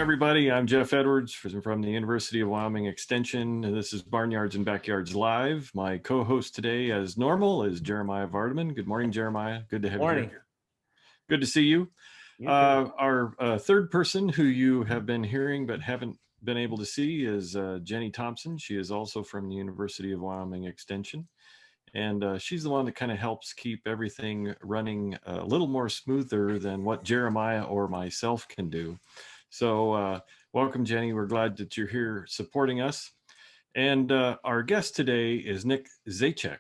everybody. I'm Jeff Edwards from the University of Wyoming Extension. This is Barnyards and Backyards Live. My co-host today, as normal, is Jeremiah Vardaman. Good morning, Jeremiah. Good to have you here. Good to see you. Our third person who you have been hearing but haven't been able to see is Jenny Thompson. She is also from the University of Wyoming Extension. And she's the one that kind of helps keep everything running a little more smoother than what Jeremiah or myself can do. So welcome, Jenny. We're glad that you're here supporting us. And our guest today is Nick Zajac.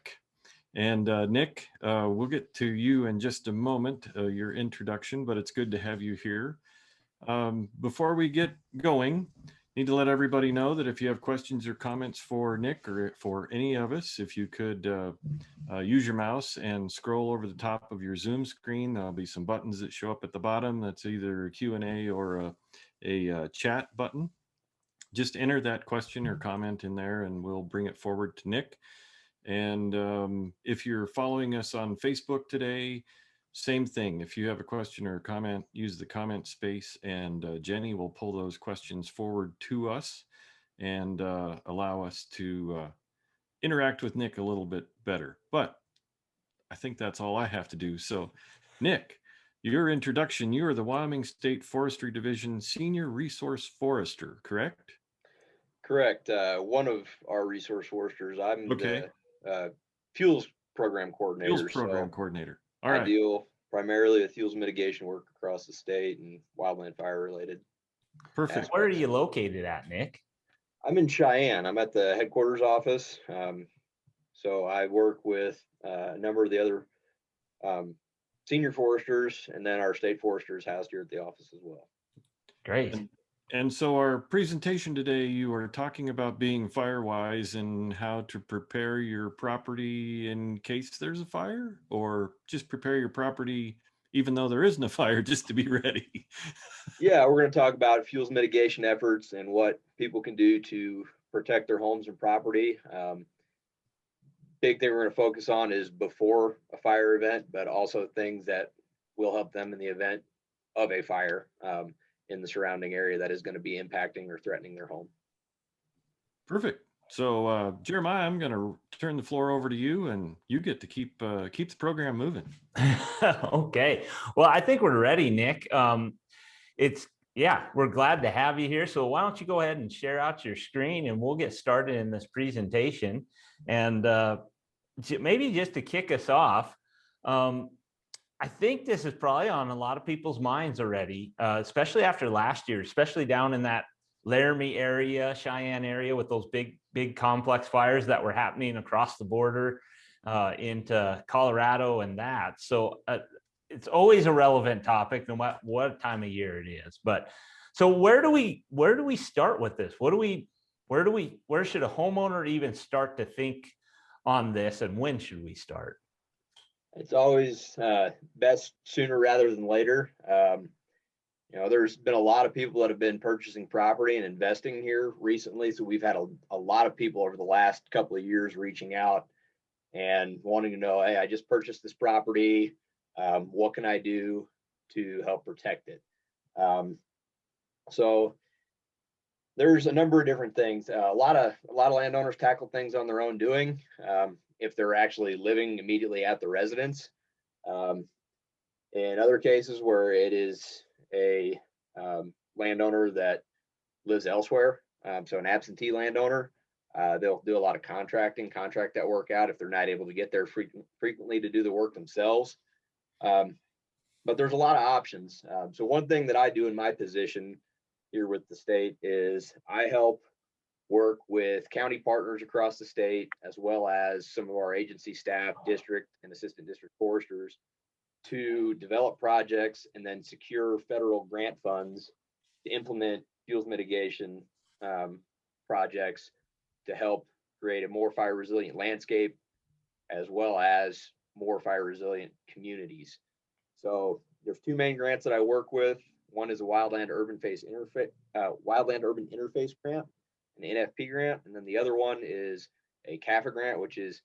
And Nick, we'll get to you in just a moment, your introduction, but it's good to have you here. Before we get going, need to let everybody know that if you have questions or comments for Nick or for any of us, if you could use your mouse and scroll over the top of your Zoom screen, there'll be some buttons that show up at the bottom. That's either a Q&A or a chat button. Just enter that question or comment in there and we'll bring it forward to Nick. And if you're following us on Facebook today, same thing. If you have a question or a comment, use the comment space and Jenny will pull those questions forward to us and allow us to interact with Nick a little bit better. But I think that's all I have to do. So Nick, your introduction, you are the Wyoming State Forestry Division Senior Resource Forester, correct? Correct. One of our resource foresters. I'm the fuels program coordinator. Fuels program coordinator. All right. I deal primarily with fuels mitigation work across the state and wildland fire related. Perfect. Aspects. Where are you located at, Nick? I'm in Cheyenne. I'm at the headquarters office. So I work with a number of the other senior foresters, and then our state foresters housed here at the office as well. Great. And so our presentation today, you are talking about being fire wise and how to prepare your property in case there's a fire, or just prepare your property even though there isn't a fire, just to be ready. Yeah, we're going to talk about fuels mitigation efforts and what people can do to protect their homes and property. Big thing we're going to focus on is before a fire event, but also things that will help them in the event of a fire in the surrounding area that is going to be impacting or threatening their home. Perfect. So Jeremiah, I'm going to turn the floor over to you, and you get to keep the program moving. Okay. Well, I think we're ready, Nick. We're glad to have you here. So why don't you go ahead and share out your screen, and we'll get started in this presentation. And maybe just to kick us off, I think this is probably on a lot of people's minds already, especially after last year, especially down in that Laramie area, Cheyenne area, with those big complex fires that were happening across the border into Colorado and that. So it's always a relevant topic, no matter what time of year it is. But so where do we start with this? Where should a homeowner even start to think on this, and when should we start? It's always best sooner rather than later. There's been a lot of people that have been purchasing property and investing here recently. So we've had a lot of people over the last couple of years reaching out and wanting to know, hey, I just purchased this property. What can I do to help protect it? So there's a number of different things. A lot of landowners tackle things on their own doing. If they're actually living immediately at the residence. In other cases where it is a landowner that lives elsewhere, so an absentee landowner, they'll do a lot of contract that work out if they're not able to get there frequently to do the work themselves. But there's a lot of options. So one thing that I do in my position here with the state is I help work with county partners across the state, as well as some of our agency staff, district and assistant district foresters, to develop projects and then secure federal grant funds to implement fuels mitigation projects to help create a more fire resilient landscape, as well as more fire resilient communities. So there's two main grants that I work with. One is a wildland urban interface grant, an NFP grant, and then the other one is a CAFA grant, which is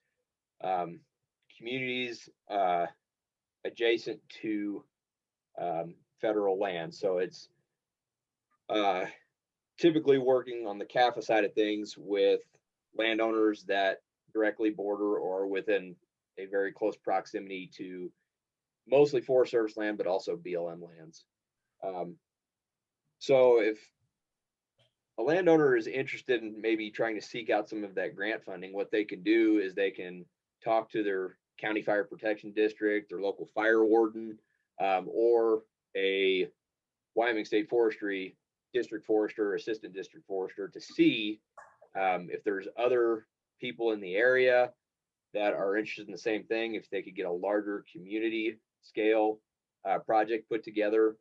communities adjacent to federal land. So it's uh, typically working on the CAFA side of things with landowners that directly border or within a very close proximity to mostly Forest Service land, but also BLM lands. So if a landowner is interested in maybe trying to seek out some of that grant funding, what they can do is they can talk to their county fire protection district, their local fire warden, or a Wyoming State Forestry district forester, assistant district forester, to see if there's other people in the area that are interested in the same thing, if they could get a larger community scale project put together.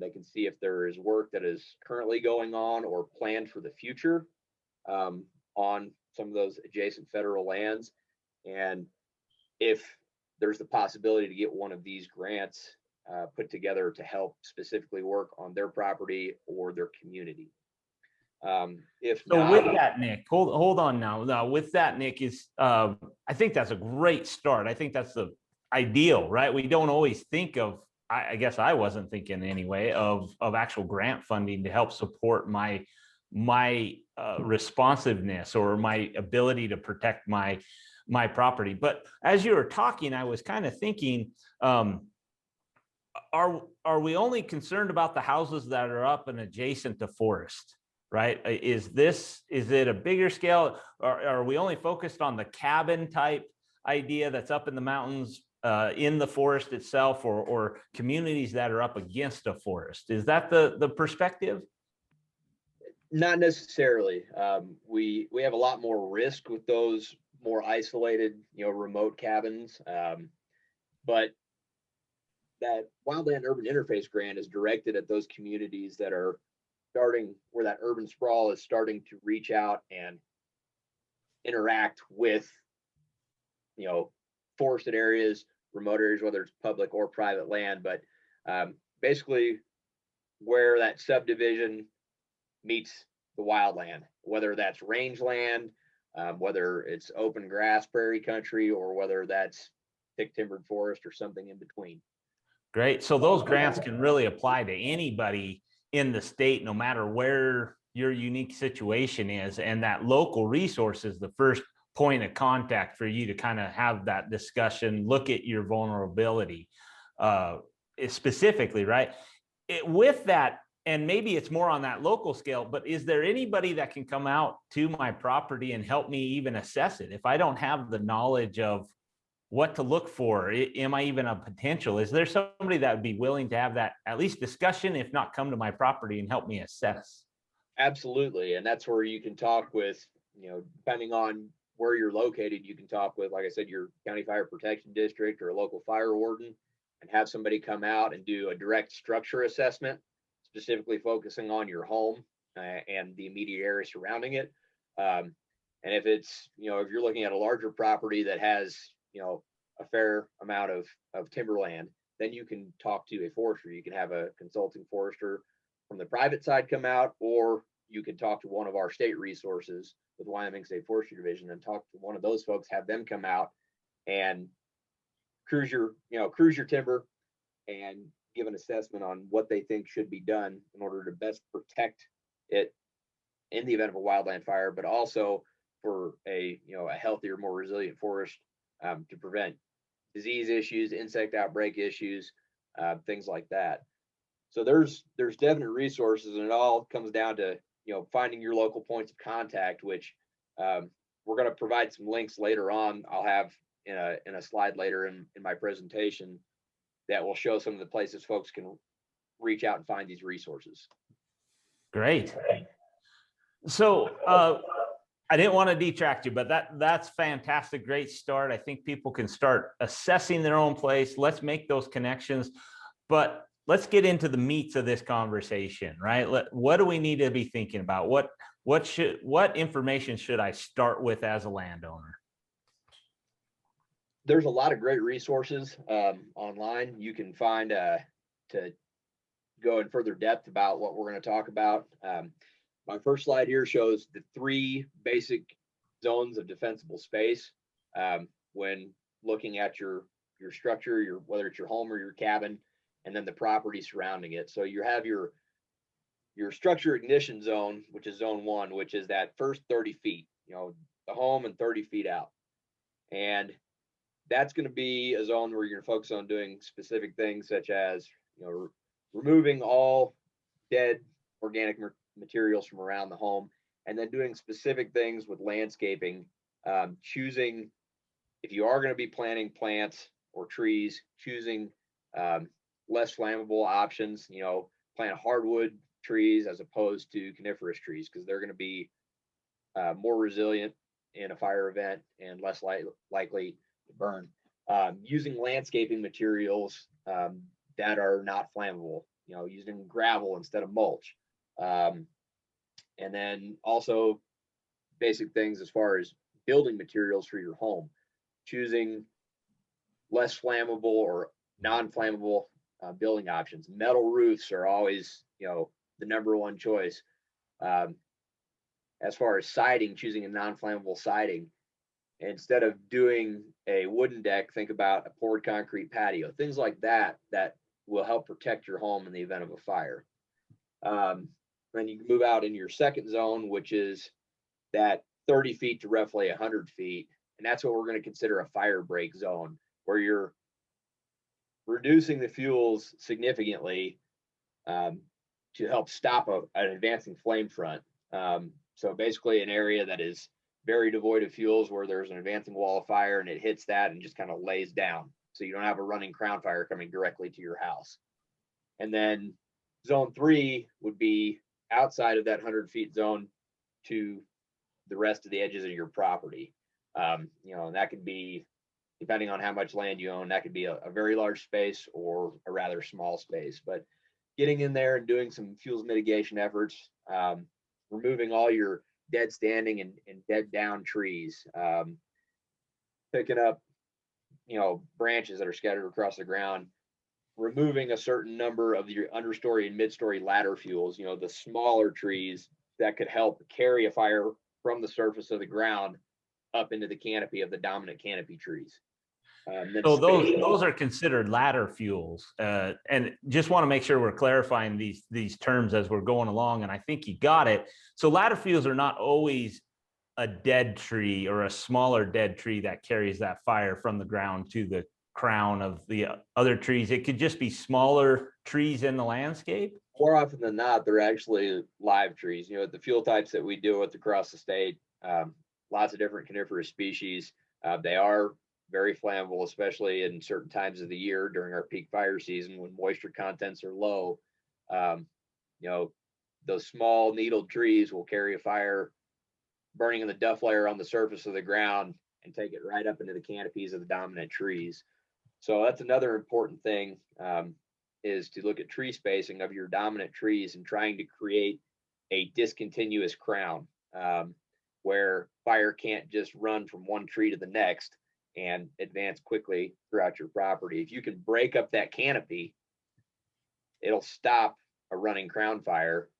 They can see if there is work that is currently going on or planned for the future on some of those adjacent federal lands. And if there's the possibility to get one of these grants put together to help specifically work on their property or their community. If So not, with that, Nick, hold on now. Now with that, Nick, is I think that's a great start. I think that's the ideal, right? We don't always think of, I guess I wasn't thinking anyway, of actual grant funding to help support my responsiveness or my ability to protect my property. But as you were talking, I was kind of thinking, are we only concerned about the houses that are up and adjacent to forest? Right? Is it a bigger scale? Or are we only focused on the cabin type idea that's up in the mountains, in the forest itself, or communities that are up against a forest? Is that the perspective? not necessarily. We have a lot more risk with those more isolated, remote cabins. But that wildland urban interface grant is directed at those communities that are starting, where that urban sprawl is starting to reach out and interact with, forested areas, remote areas, whether it's public or private land, but basically where that subdivision meets the wildland, whether that's rangeland, whether it's open grass prairie country, or whether that's thick timbered forest or something in between. Great. So those grants can really apply to anybody in the state, no matter where your unique situation is. And that local resource is the first point of contact for you to kind of have that discussion, look at your vulnerability specifically, right? With that, and maybe it's more on that local scale, but is there anybody that can come out to my property and help me even assess it? If I don't have the knowledge of what to look for, am I even a potential? Is there somebody that would be willing to have that at least discussion, if not come to my property and help me assess? Absolutely. And that's where you can talk with, depending on where you're located, you can talk with, like I said, your county fire protection district or a local fire warden, and have somebody come out and do a direct structure assessment, specifically focusing on your home and the immediate area surrounding it. And if it's, if you're looking at a larger property that has, a fair amount of timberland, then you can talk to a forester. You can have a consulting forester from the private side come out, or you can talk to one of our state resources with Wyoming State Forestry Division and talk to one of those folks, have them come out and cruise your timber and give an assessment on what they think should be done in order to best protect it in the event of a wildland fire, but also for a healthier, more resilient forest to prevent disease issues, insect outbreak issues, things like that. So there's definite resources, and it all comes down to finding your local points of contact, which we're going to provide some links later on. I'll have in a slide later in my presentation that will show some of the places folks can reach out and find these resources. Great. So I didn't want to detract you, but that's fantastic. Great start. I think people can start assessing their own place. Let's make those connections, but let's get into the meats of this conversation, right? What do we need to be thinking about? What information should I start with as a landowner? There's a lot of great resources online. You can find to go in further depth about what we're going to talk about. My first slide here shows the 3 basic zones of defensible space when looking at your structure, whether it's your home or your cabin, and then the property surrounding it. So you have your your structure ignition zone, which is zone 1, which is that first 30 feet, the home and 30 feet out. And that's going to be a zone where you're going to focus on doing specific things such as, removing all dead organic materials from around the home, and then doing specific things with landscaping, choosing, if you are going to be planting plants or trees, choosing less flammable options, plant hardwood trees as opposed to coniferous trees, because they're going to be more resilient in a fire event and less likely to burn. Using landscaping materials that are not flammable, using gravel instead of mulch. And then also basic things as far as building materials for your home, choosing less flammable or non-flammable building options. Metal roofs are always, the number one choice. As far as siding, choosing a non-flammable siding. Instead of doing a wooden deck, think about a poured concrete patio, things like that, that will help protect your home in the event of a fire. Then you can move out into your second zone, which is that 30 feet to roughly 100 feet. And that's what we're going to consider a fire break zone, where you're reducing the fuels significantly to help stop an advancing flame front. So basically an area that is very devoid of fuels, where there's an advancing wall of fire and it hits that and just kind of lays down. So you don't have a running crown fire coming directly to your house. And then zone 3 would be outside of that 100 feet zone to the rest of the edges of your property. And that could be, depending on how much land you own, that could be a very large space or a rather small space. But getting in there and doing some fuels mitigation efforts, removing all your dead standing and dead down trees, picking up, branches that are scattered across the ground, removing a certain number of your understory and midstory ladder fuels, the smaller trees that could help carry a fire from the surface of the ground up into the canopy of the dominant canopy trees. So those are considered ladder fuels, and just want to make sure we're clarifying these terms as we're going along. And I think you got it. So ladder fuels are not always a dead tree or a smaller dead tree that carries that fire from the ground to the crown of the other trees. It could just be smaller trees in the landscape. More often than not, they're actually live trees. The fuel types that we deal with across the state, lots of different coniferous species. They are very flammable, especially in certain times of the year during our peak fire season when moisture contents are low. Those small needled trees will carry a fire, burning in the duff layer on the surface of the ground, and take it right up into the canopies of the dominant trees. So that's another important thing, is to look at tree spacing of your dominant trees and trying to create a discontinuous crown, where fire can't just run from one tree to the next and advance quickly throughout your property. If you can break up that canopy, it'll stop a running crown fire.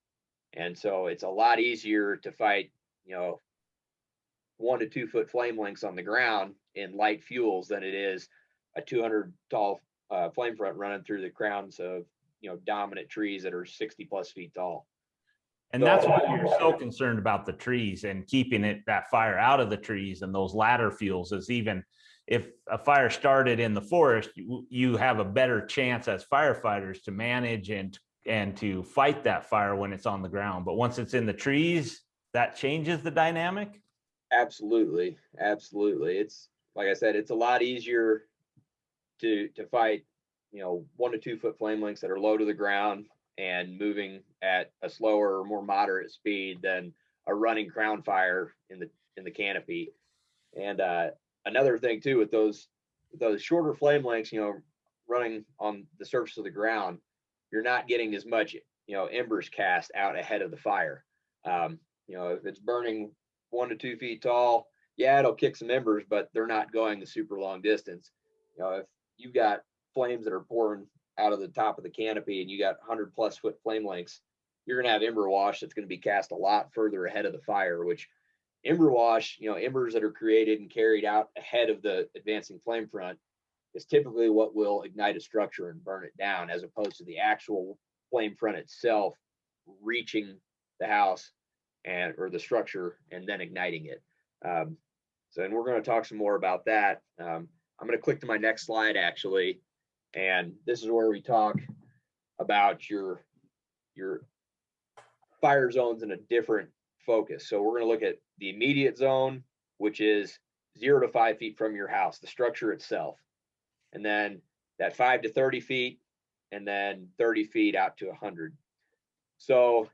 And so it's a lot easier to fight, 1 to 2 foot flame lengths on the ground in light fuels than it is a 200 tall flame front running through the crowns of, dominant trees that are 60 plus feet tall. And that's why you're so concerned about the trees and keeping that fire out of the trees. And those ladder fuels is, even if a fire started in the forest, you have a better chance as firefighters to manage and to fight that fire when it's on the ground. But once it's in the trees, that changes the dynamic. Absolutely. It's, like I said, it's a lot easier to fight, 1 to 2 foot flame lengths that are low to the ground and moving at a slower or more moderate speed than a running crown fire in the canopy. And another thing too, with those shorter flame lengths, running on the surface of the ground, you're not getting as much, embers cast out ahead of the fire. If it's burning 1 to 2 feet tall, yeah, it'll kick some embers, but they're not going a super long distance. If you've got flames that are pouring out of the top of the canopy and you got 100 plus foot flame lengths, you're going to have ember wash that's going to be cast a lot further ahead of the fire, which ember wash, embers that are created and carried out ahead of the advancing flame front is typically what will ignite a structure and burn it down, as opposed to the actual flame front itself reaching the house or the structure and then igniting it. And we're going to talk some more about that. I'm going to click to my next slide actually, and this is where we talk about your fire zones in a different focus. So we're going to look at the immediate zone, which is 0 to 5 feet from your house, the structure itself, and then that 5 to 30 feet, and then 30 feet out to 100. So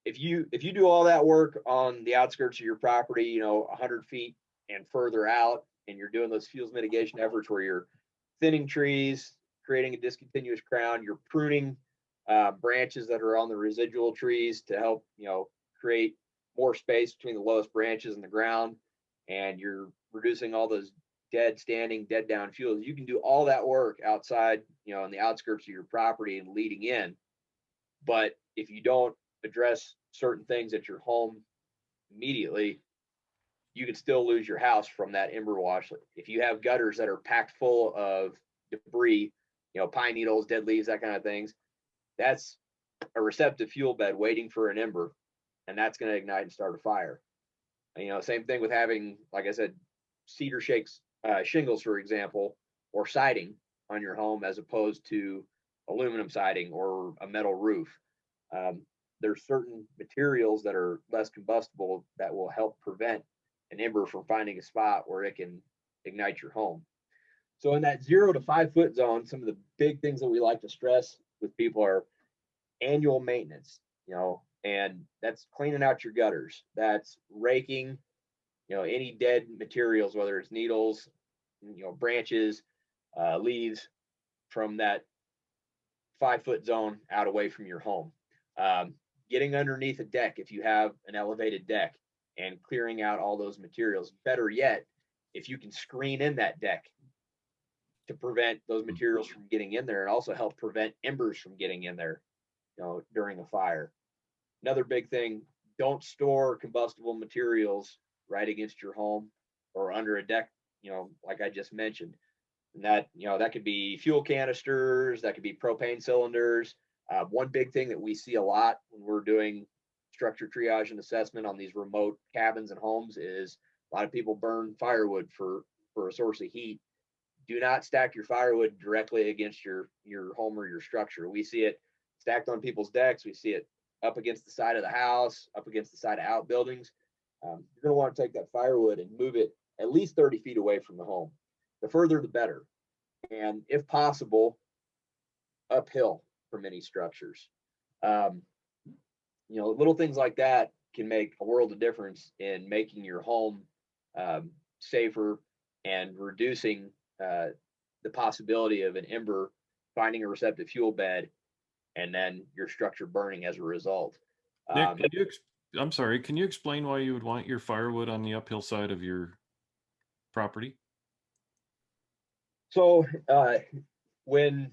if you do all that work on the outskirts of your property, 100 feet and further out, and you're doing those fuels mitigation efforts where you're thinning trees, creating a discontinuous crown, you're pruning branches that are on the residual trees to help, create more space between the lowest branches and the ground, and you're reducing all those dead standing, dead down fuels. You can do all that work outside, on the outskirts of your property and leading in. But if you don't address certain things at your home immediately, you can still lose your house from that ember wash. If you have gutters that are packed full of debris, pine needles, dead leaves, that kind of things, that's a receptive fuel bed waiting for an ember, and that's going to ignite and start a fire. And, same thing with having, like I said, cedar shingles, for example, or siding on your home as opposed to aluminum siding or a metal roof. There's certain materials that are less combustible that will help prevent an ember from finding a spot where it can ignite your home. So in that 0 to 5 foot zone, some of the big things that we like to stress with people are annual maintenance, and that's cleaning out your gutters. That's raking, any dead materials, whether it's needles, branches, leaves from that 5 foot zone out away from your home. Getting underneath a deck if you have an elevated deck and clearing out all those materials. Better yet, if you can screen in that deck to prevent those materials from getting in there and also help prevent embers from getting in there, during a fire. Another big thing, don't store combustible materials right against your home or under a deck, like I just mentioned. And that, that could be fuel canisters, that could be propane cylinders. One big thing that we see a lot when we're doing structure triage and assessment on these remote cabins and homes is a lot of people burn firewood for a source of heat. Do not stack your firewood directly against your home or your structure. We see it stacked on people's decks. We see it up against the side of the house, up against the side of outbuildings. You're going to want to take that firewood and move it at least 30 feet away from the home. The further, the better. And if possible, uphill for many structures. Little things like that can make a world of difference in making your home safer and reducing the possibility of an ember finding a receptive fuel bed and then your structure burning as a result. Nick, I'm sorry, can you explain why you would want your firewood on the uphill side of your property? So when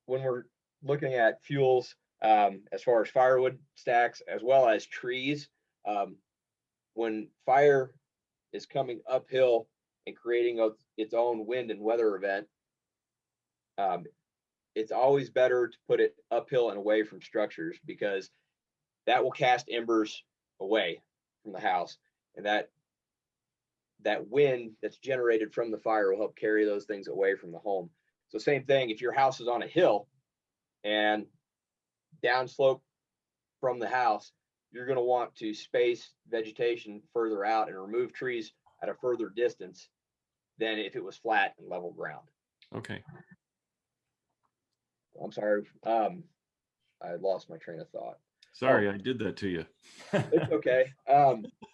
we're looking at fuels, as far as firewood stacks as well as trees, when fire is coming uphill and creating its own wind and weather event, it's always better to put it uphill and away from structures because that will cast embers away from the house, and that wind that's generated from the fire will help carry those things away from the home. So same thing, if your house is on a hill and downslope from the house, you're going to want to space vegetation further out and remove trees at a further distance than if it was flat and level ground. Okay. I'm sorry. I lost my train of thought. Sorry, I did that to you. It's okay.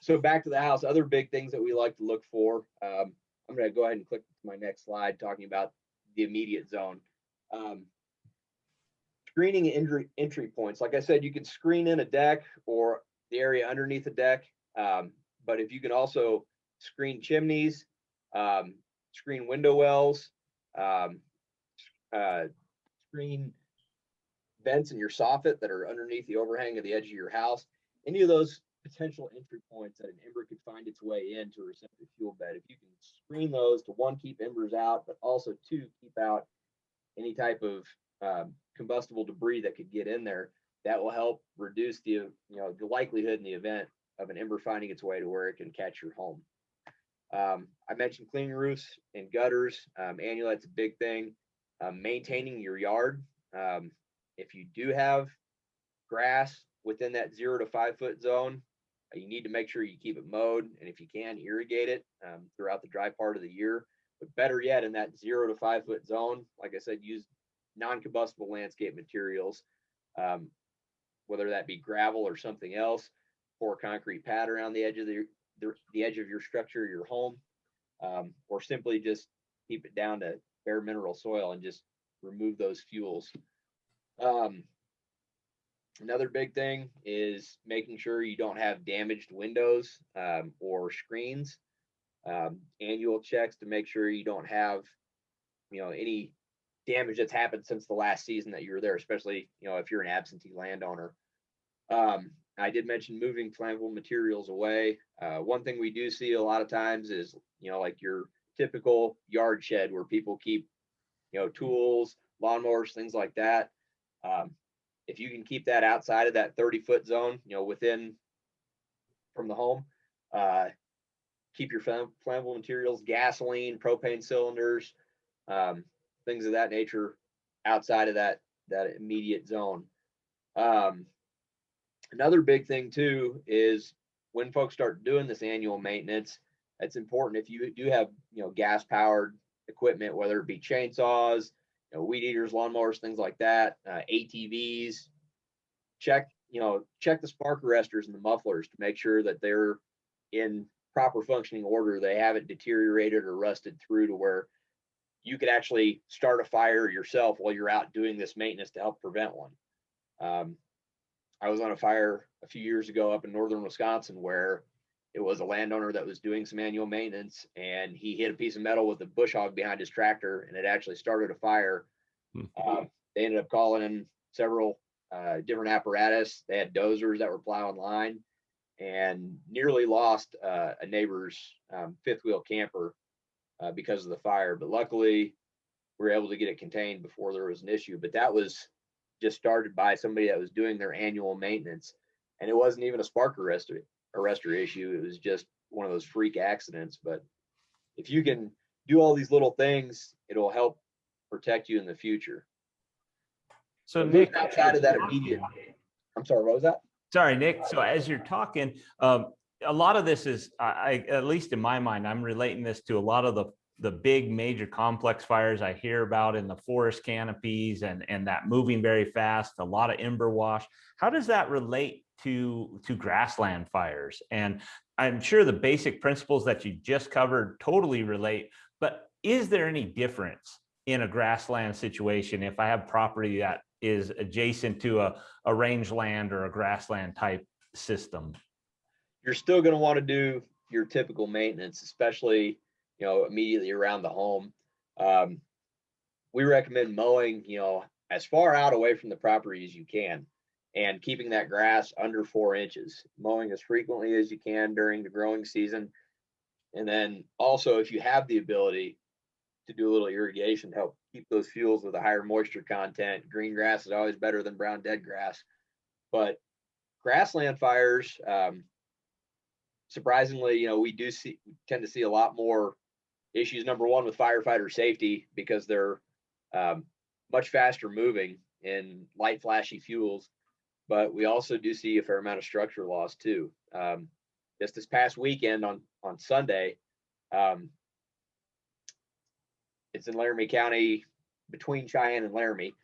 So back to the house, other big things that we like to look for. I'm going to go ahead and click to my next slide talking about the immediate zone. Screening entry points. Like I said, you can screen in a deck or the area underneath the deck. But if you can also screen chimneys, screen window wells, screen vents in your soffit that are underneath the overhang of the edge of your house, any of those potential entry points that an ember could find its way into a receptive fuel bed. If you can screen those to, one, keep embers out, but also two, keep out any type of combustible debris that could get in there. That will help reduce the likelihood in the event of an ember finding its way to where it can catch your home. I mentioned cleaning roofs and gutters. Annually, that's a big thing. Maintaining your yard. If you do have grass within that 0 to 5 foot zone, you need to make sure you keep it mowed, and if you can, irrigate it throughout the dry part of the year. But better yet, in that 0 to 5 foot zone, like I said, use non-combustible landscape materials, whether that be gravel or something else. Pour a concrete pad around the edge of the edge of your structure, your home, or simply just keep it down to bare mineral soil and just remove those fuels. Another big thing is making sure you don't have damaged windows or screens. Annual checks to make sure you don't have, any damage that's happened since the last season that you were there, especially, if you're an absentee landowner. I did mention moving flammable materials away. One thing we do see a lot of times is, like your typical yard shed where people keep, tools, lawnmowers, things like that. If you can keep that outside of that 30-foot zone, within from the home, keep your flammable materials, gasoline, propane cylinders, things of that nature outside of that immediate zone. Another big thing too is when folks start doing this annual maintenance, it's important if you do have, gas powered equipment, whether it be chainsaws, weed eaters, lawnmowers, things like that, ATVs, check the spark arresters and the mufflers to make sure that they're in proper functioning order. They haven't deteriorated or rusted through to where you could actually start a fire yourself while you're out doing this maintenance to help prevent one. I was on a fire a few years ago up in northern Wisconsin where it was a landowner that was doing some annual maintenance, and he hit a piece of metal with a bush hog behind his tractor, and it actually started a fire. They ended up calling in several different apparatus. They had dozers that were plowing line, and nearly lost a neighbor's fifth wheel camper because of the fire. But luckily, we were able to get it contained before there was an issue. But that was just started by somebody that was doing their annual maintenance, and it wasn't even a spark arrestor issue. It was just one of those freak accidents. But if you can do all these little things, it'll help protect you in the future. So Nick, outside of that immediate, I'm sorry, what was that? Sorry, Nick. So as you're talking, a lot of this is, at least in my mind, I'm relating this to a lot of the big major complex fires I hear about in the forest canopies and that moving very fast, a lot of ember wash. How does that relate to grassland fires? And I'm sure the basic principles that you just covered totally relate, but is there any difference in a grassland situation if I have property that is adjacent to a rangeland or a grassland type system? You're still going to want to do your typical maintenance, especially immediately around the home. We recommend mowing as far out away from the property as you can, and keeping that grass under 4 inches, mowing as frequently as you can during the growing season. And then also, if you have the ability to do a little irrigation to help keep those fuels with a higher moisture content. Green grass is always better than brown dead grass. But grassland fires, surprisingly, we tend to see a lot more issues. Number one, with firefighter safety, because they're much faster moving in light, flashy fuels. But we also do see a fair amount of structure loss too. Just this past weekend on Sunday, it's in Laramie County, between Cheyenne and Laramie.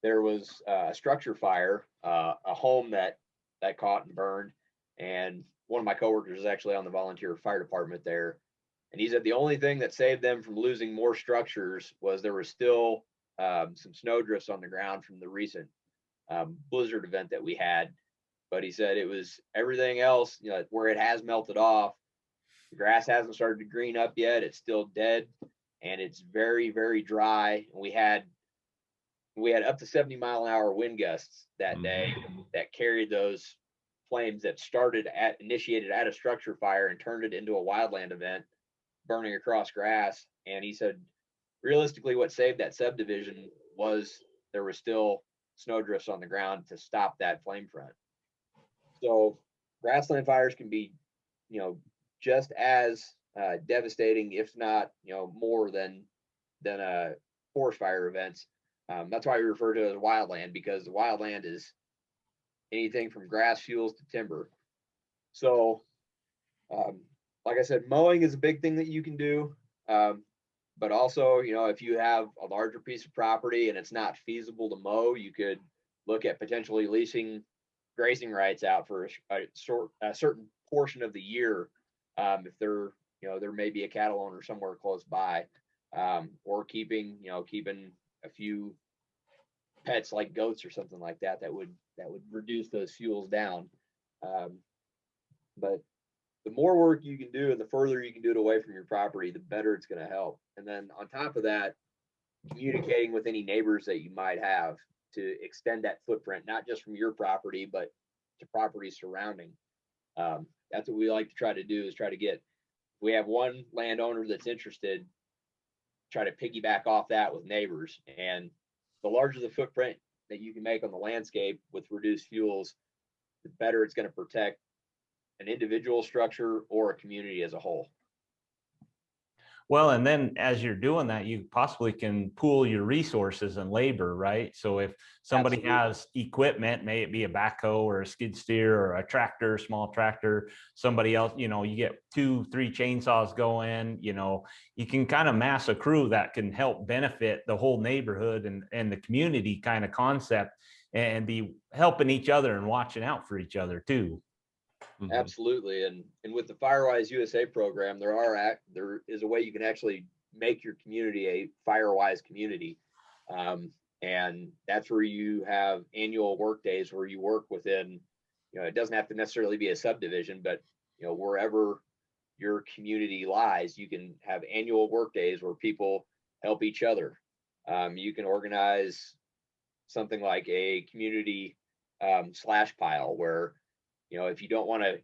There was a structure fire, a home that caught and burned. And one of my coworkers is actually on the volunteer fire department there. And he said the only thing that saved them from losing more structures was there was still some snowdrifts on the ground from the recent blizzard event that we had. But he said it was everything else, where it has melted off. The grass hasn't started to green up yet. It's still dead. And it's very, very dry. And we had up to 70-mile-an-hour wind gusts that day that carried those flames that initiated at a structure fire and turned it into a wildland event, burning across grass. And he said, realistically, what saved that subdivision was there was still snow drifts on the ground to stop that flame front. So grassland fires can be, just as devastating, if not, more than forest fire events. That's why we refer to it as wildland, because the wildland is anything from grass fuels to timber. So, like I said, mowing is a big thing that you can do. But also, if you have a larger piece of property and it's not feasible to mow, you could look at potentially leasing grazing rights out for a certain portion of the year. If there may be a cattle owner somewhere close by, or keeping a few pets like goats or something like that would reduce those fuels down. But the more work you can do and the further you can do it away from your property, the better it's going to help. And then on top of that, communicating with any neighbors that you might have to extend that footprint, not just from your property, but to properties surrounding. That's what we like to try to do, is try to get, if we have one landowner that's interested, try to piggyback off that with neighbors. And the larger the footprint that you can make on the landscape with reduced fuels, the better it's going to protect an individual structure or a community as a whole. Well, and then as you're doing that, you possibly can pool your resources and labor, right? So if somebody has equipment, may it be a backhoe or a skid steer or a tractor, small tractor, somebody else, you get 2-3 chainsaws going, you can kind of mass a crew that can help benefit the whole neighborhood and the community kind of concept, and be helping each other and watching out for each other too. Mm-hmm. Absolutely. And with the Firewise USA program, there is a way you can actually make your community a Firewise community. And that's where you have annual work days where you work within, it doesn't have to necessarily be a subdivision, but wherever your community lies, you can have annual work days where people help each other. You can organize something like a community slash pile where, if you don't want to,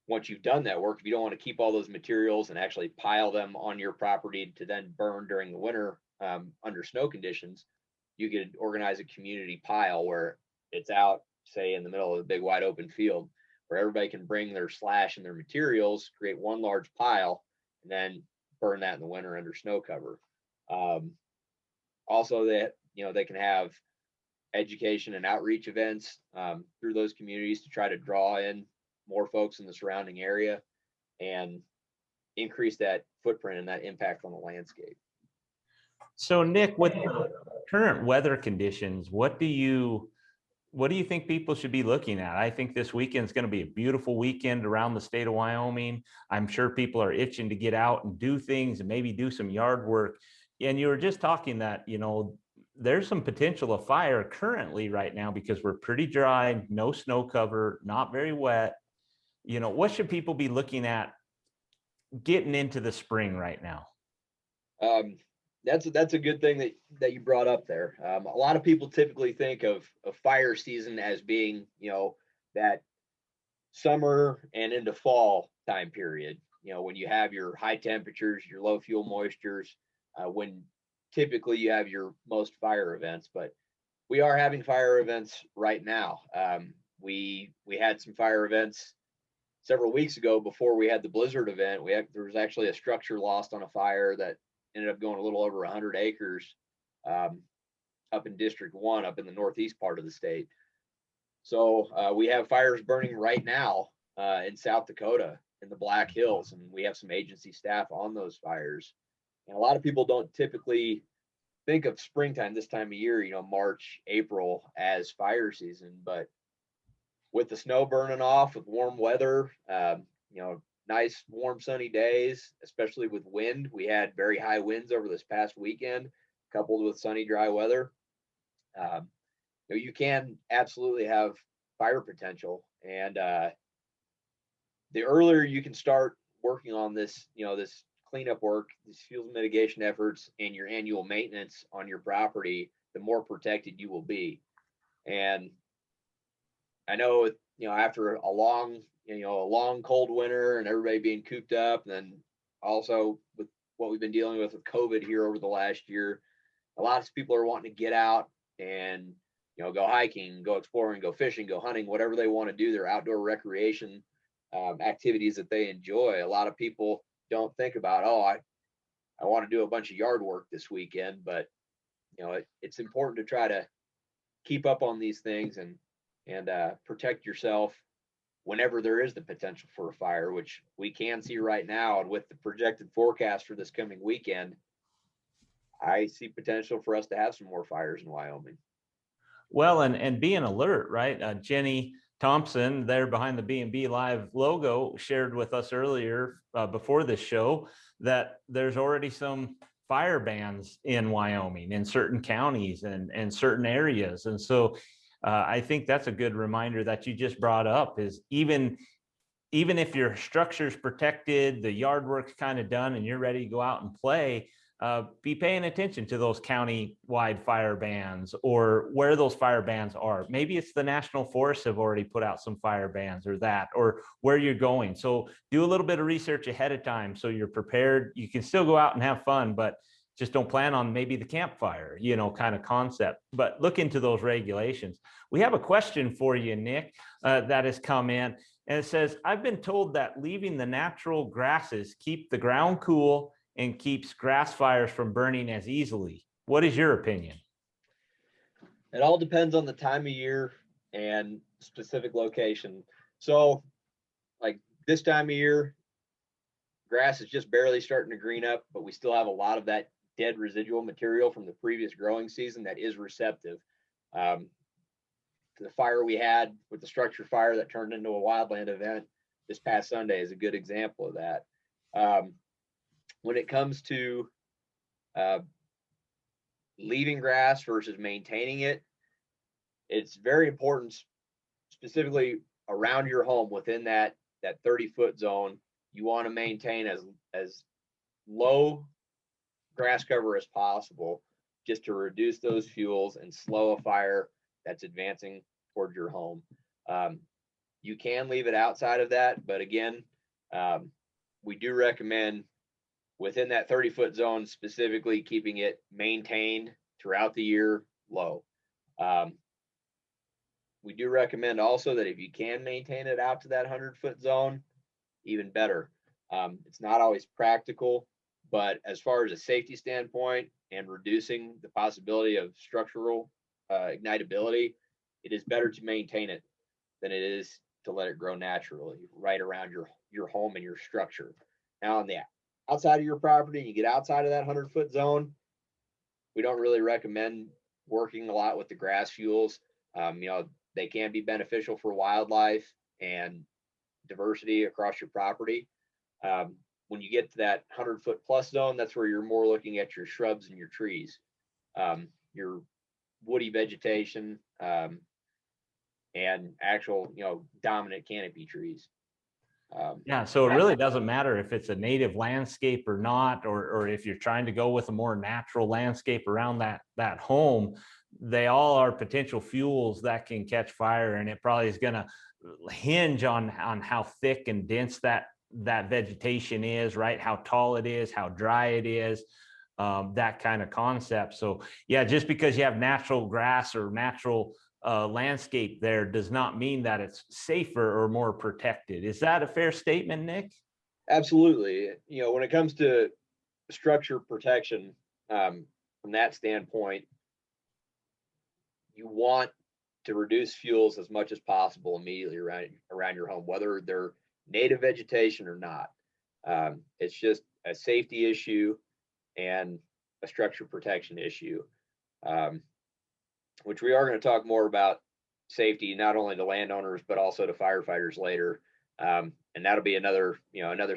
once you've done that work, if you don't want to keep all those materials and actually pile them on your property to then burn during the winter under snow conditions, you could organize a community pile where it's out, say, in the middle of a big wide open field, where everybody can bring their slash and their materials, create one large pile, and then burn that in the winter under snow cover. Also, that they can have education and outreach events through those communities to try to draw in more folks in the surrounding area and increase that footprint and that impact on the landscape. So Nick, with the current weather conditions, what do you think people should be looking at? I think this weekend is going to be a beautiful weekend around the state of Wyoming. I'm sure people are itching to get out and do things and maybe do some yard work. And you were just talking that, there's some potential of fire currently right now because we're pretty dry, no snow cover, not very wet. What should people be looking at getting into the spring right now? That's a good thing that you brought up there. A lot of people typically think of fire season as being, that summer and into fall time period, when you have your high temperatures, your low fuel moistures, when typically you have your most fire events. But we are having fire events right now. We had some fire events several weeks ago before we had the blizzard event. There was actually a structure lost on a fire that ended up going a little over 100 acres up in District 1, up in the northeast part of the state. So we have fires burning right now in South Dakota in the Black Hills, and we have some agency staff on those fires. And a lot of people don't typically think of springtime this time of year, March, April, as fire season. But with the snow burning off, with warm weather, nice warm sunny days, especially with wind. We had very high winds over this past weekend, coupled with sunny, dry weather. You can absolutely have fire potential. And the earlier you can start working on this, this cleanup work, these fuel mitigation efforts, and your annual maintenance on your property, the more protected you will be. And I know, after a long cold winter and everybody being cooped up, and then also with what we've been dealing with COVID here over the last year, a lot of people are wanting to get out and, go hiking, go exploring, go fishing, go hunting, whatever they want to do, their outdoor recreation activities that they enjoy. A lot of people don't think about, oh, I want to do a bunch of yard work this weekend, but it's important to try to keep up on these things and protect yourself whenever there is the potential for a fire, which we can see right now. And with the projected forecast for this coming weekend, I see potential for us to have some more fires in Wyoming. Well, and being alert, right? Jenny Thompson, there behind the B&B Live logo, shared with us earlier before this show that there's already some fire bans in Wyoming in certain counties and certain areas. And so I think that's a good reminder that you just brought up, is even if your structure's protected, the yard work's kind of done, and you're ready to go out and play, be paying attention to those county-wide fire bans or where those fire bans are. Maybe it's the national forests have already put out some fire bans or where you're going. So do a little bit of research ahead of time so you're prepared. You can still go out and have fun, but just don't plan on maybe the campfire, kind of concept, but look into those regulations. We have a question for you, Nick, that has come in, and it says, I've been told that leaving the natural grasses keep the ground cool and keeps grass fires from burning as easily. What is your opinion? It all depends on the time of year and specific location. So like this time of year, grass is just barely starting to green up, but we still have a lot of that dead residual material from the previous growing season that is receptive. The fire we had with the structure fire that turned into a wildland event this past Sunday is a good example of that. When it comes to leaving grass versus maintaining it, it's very important, specifically around your home within that 30-foot zone. You want to maintain as low grass cover as possible, just to reduce those fuels and slow a fire that's advancing toward your home. You can leave it outside of that, but again, we do recommend within that 30-foot zone, specifically keeping it maintained throughout the year low. We do recommend also that if you can maintain it out to that 100-foot zone, even better. It's not always practical, but as far as a safety standpoint and reducing the possibility of structural ignitability, it is better to maintain it than it is to let it grow naturally right around your home and your structure. Now on the outside of your property, and you get outside of that 100-foot zone, we don't really recommend working a lot with the grass fuels. They can be beneficial for wildlife and diversity across your property. When you get to that 100-foot plus zone, that's where you're more looking at your shrubs and your trees, your woody vegetation, and actual, dominant canopy trees. Yeah, so it really doesn't matter if it's a native landscape or not, or if you're trying to go with a more natural landscape around that home. They all are potential fuels that can catch fire, and it probably is going to hinge on how thick and dense that vegetation is, right? How tall it is, how dry it is, that kind of concept. So yeah, just because you have natural grass or natural landscape there does not mean that it's safer or more protected. Is that a fair statement, Nick? Absolutely. When it comes to structure protection, from that standpoint, you want to reduce fuels as much as possible immediately around your home, whether they're native vegetation or not. It's just a safety issue and a structure protection issue, which we are going to talk more about safety, not only to landowners, but also to firefighters later. And that'll be another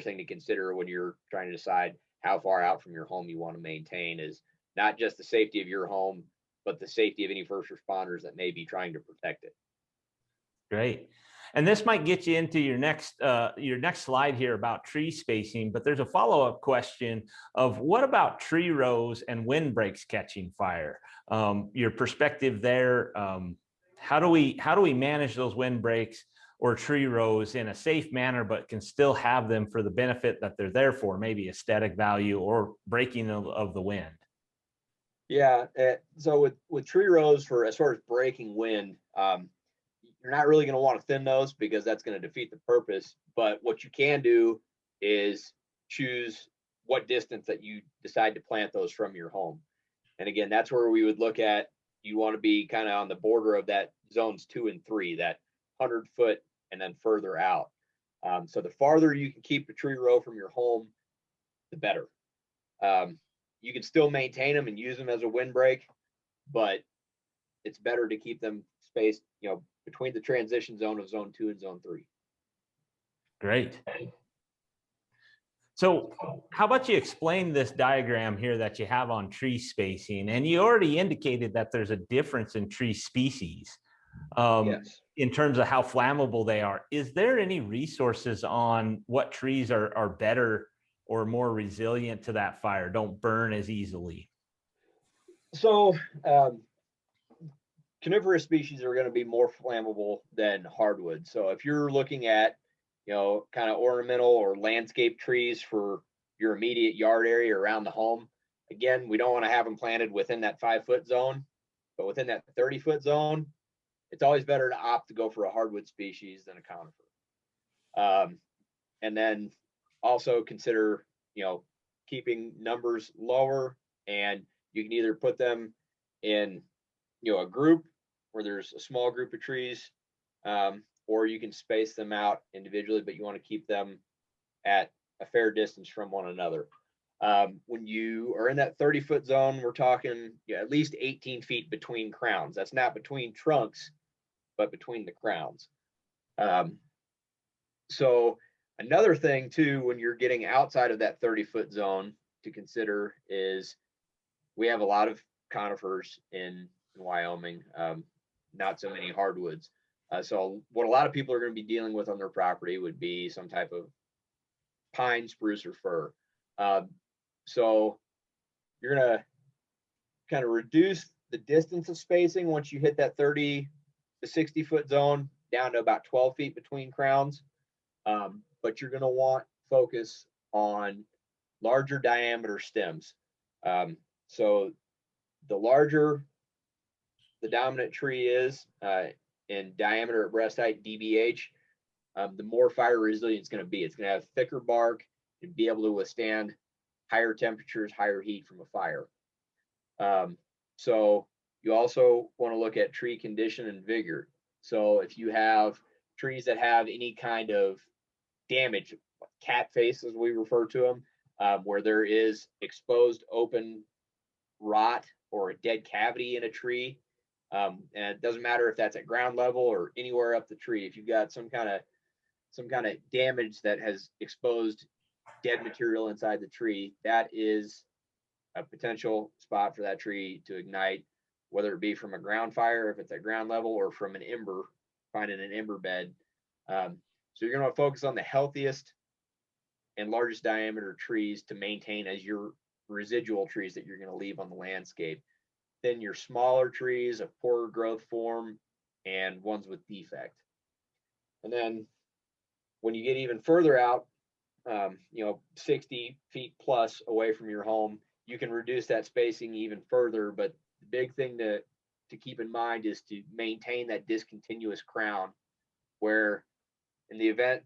thing to consider when you're trying to decide how far out from your home you want to maintain, is not just the safety of your home, but the safety of any first responders that may be trying to protect it. Great. And this might get you into your next slide here about tree spacing, but there's a follow-up question of what about tree rows and windbreaks catching fire? Your perspective there. How do we manage those windbreaks or tree rows in a safe manner, but can still have them for the benefit that they're there for, maybe aesthetic value or breaking of the wind? Yeah. So with tree rows for as far as breaking wind, you're not really going to want to thin those because that's going to defeat the purpose. But what you can do is choose what distance that you decide to plant those from your home. And again, that's where we would look at, you want to be kind of on the border of that zones 2 and 3, that 100-foot and then further out. So the farther you can keep the tree row from your home, the better. You can still maintain them and use them as a windbreak, but it's better to keep them spaced, between the transition zone of zone 2 and zone 3. Great. So how about you explain this diagram here that you have on tree spacing? And you already indicated that there's a difference in tree species Yes. in terms of how flammable they are. Is there any resources on what trees are better or more resilient to that fire, don't burn as easily? So coniferous species are going to be more flammable than hardwood. So if you're looking at, kind of ornamental or landscape trees for your immediate yard area around the home, again, we don't want to have them planted within that 5-foot zone, but within that 30-foot zone, it's always better to opt to go for a hardwood species than a conifer. And then also consider, keeping numbers lower, and you can either put them in, a group where there's a small group of trees, or you can space them out individually, but you want to keep them at a fair distance from one another. When you are in that 30-foot zone, we're talking at least 18 feet between crowns. That's not between trunks, but between the crowns. So another thing too, when you're getting outside of that 30-foot zone to consider is we have a lot of conifers in Wyoming, not so many hardwoods. So what a lot of people are going to be dealing with on their property would be some type of pine, spruce, or fir. So you're going to kind of reduce the distance of spacing once you hit that 30 to 60-foot zone down to about 12 feet between crowns. But you're going to want focus on larger diameter stems. So the larger the dominant tree is in diameter at breast height, DBH, the more fire resilient it's going to be. It's going to have thicker bark and be able to withstand higher temperatures, higher heat from a fire. So you also want to look at tree condition and vigor. So if you have trees that have any kind of damage, cat face as we refer to them, where there is exposed open rot or a dead cavity in a tree, and it doesn't matter if that's at ground level or anywhere up the tree. If you've got some kind of damage that has exposed dead material inside the tree, that is a potential spot for that tree to ignite, whether it be from a ground fire, if it's at ground level, or from an ember, finding an ember bed. So you're going to focus on the healthiest and largest diameter trees to maintain as your residual trees that you're going to leave on the landscape. Then your smaller trees of poorer growth form and ones with defect. And then when you get even further out, 60 feet plus away from your home, you can reduce that spacing even further. But the big thing to keep in mind is to maintain that discontinuous crown, where in the event